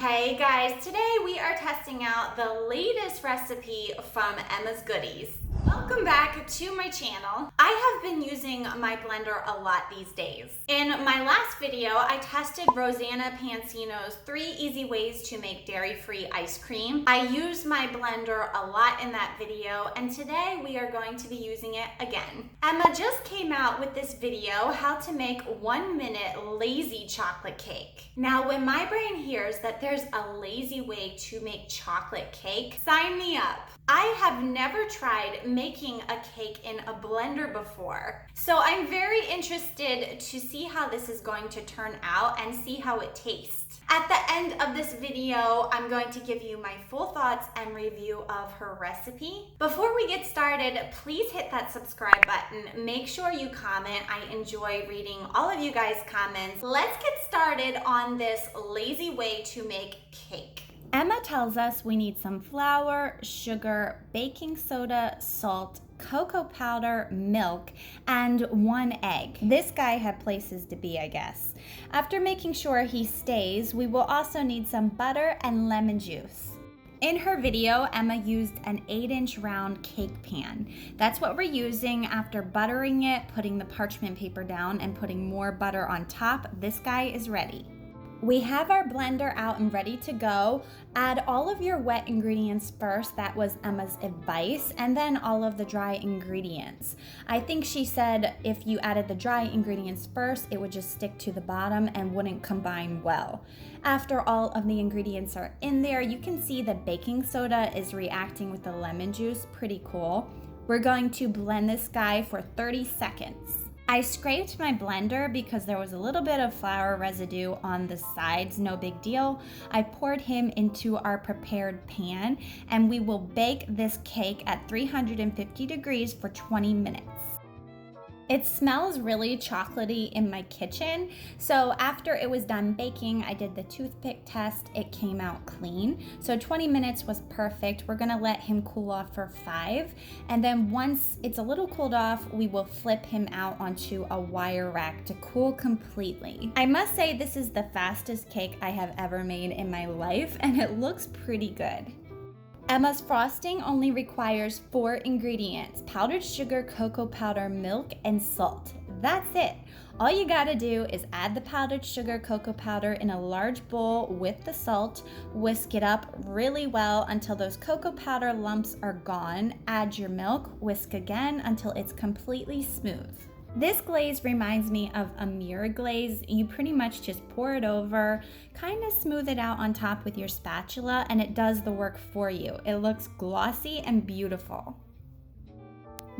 Hey guys, today we are testing out the latest recipe from Emma's Goodies. Welcome back to my channel. I have been using my blender a lot these days. In my last video, I tested Rosanna Pansino's 3 easy ways to make dairy-free ice cream. I used my blender a lot in that video, and today we are going to be using it again. Emma just came out with this video, how to make 1-minute lazy chocolate cake. Now, when my brain hears that there's a lazy way to make chocolate cake, sign me up. I have never tried making a cake in a blender before, so I'm very interested to see how this is going to turn out and see how it tastes. At the end of this video, I'm going to give you my full thoughts and review of her recipe. Before we get started, please hit that subscribe button. Make sure you comment. I enjoy reading all of you guys' comments. Let's get started on this lazy way to make cake. Emma tells us we need some flour, sugar, baking soda, salt, cocoa powder, milk, and 1 egg. This guy had places to be, I guess. After making sure he stays, we will also need some butter and lemon juice. In her video, Emma used an 8-inch round cake pan. That's what we're using. After buttering it, putting the parchment paper down, and putting more butter on top, this guy is ready. We have our blender out and ready to go. Add all of your wet ingredients first. That was Emma's advice, and then all of the dry ingredients. I think she said if you added the dry ingredients first, it would just stick to the bottom and wouldn't combine well. After all of the ingredients are in there, you can see the baking soda is reacting with the lemon juice. Pretty cool. We're going to blend this guy for 30 seconds. I scraped my blender because there was a little bit of flour residue on the sides, no big deal. I poured him into our prepared pan, and we will bake this cake at 350 degrees for 20 minutes. It smells really chocolatey in my kitchen, so after it was done baking, I did the toothpick test. It came out clean, so 20 minutes was perfect. We're gonna let him cool off for 5, and then once it's a little cooled off, we will flip him out onto a wire rack to cool completely. I must say this is the fastest cake I have ever made in my life, and it looks pretty good. Emma's frosting only requires 4 ingredients: powdered sugar, cocoa powder, milk, and salt. That's it. All you gotta do is add the powdered sugar, cocoa powder in a large bowl with the salt, whisk it up really well until those cocoa powder lumps are gone. Add your milk, whisk again until it's completely smooth. This glaze reminds me of a mirror glaze. You pretty much just pour it over, kind of smooth it out on top with your spatula, and it does the work for you. It looks glossy and beautiful.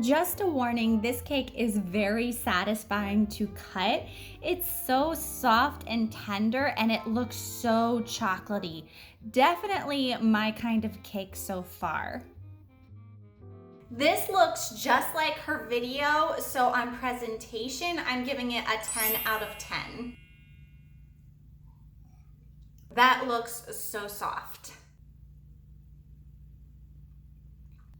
Just a warning, this cake is very satisfying to cut. It's so soft and tender, and it looks so chocolatey. Definitely my kind of cake so far. This looks just like her video, so on presentation, I'm giving it a 10 out of 10. That looks so soft.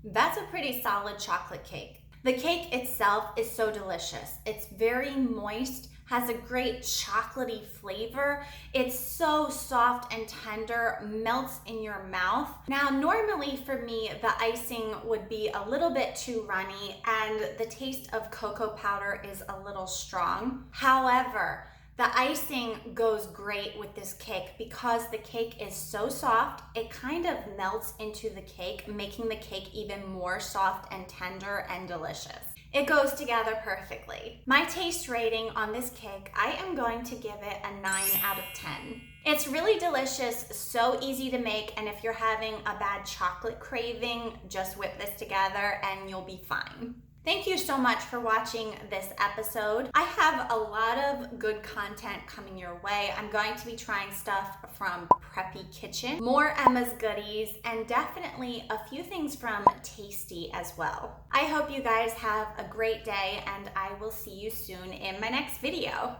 That's a pretty solid chocolate cake. The cake itself is so delicious. It's very moist, has a great chocolatey flavor. It's so soft and tender, melts in your mouth. Now, normally for me, the icing would be a little bit too runny, and the taste of cocoa powder is a little strong. However, the icing goes great with this cake because the cake is so soft, it kind of melts into the cake, making the cake even more soft and tender and delicious. It goes together perfectly. My taste rating on this cake, I am going to give it a 9 out of 10. It's really delicious, so easy to make, and if you're having a bad chocolate craving, just whip this together and you'll be fine. Thank you so much for watching this episode. I have a lot of good content coming your way. I'm going to be trying stuff from Preppy Kitchen, more Emma's Goodies, and definitely a few things from Tasty as well. I hope you guys have a great day, and I will see you soon in my next video.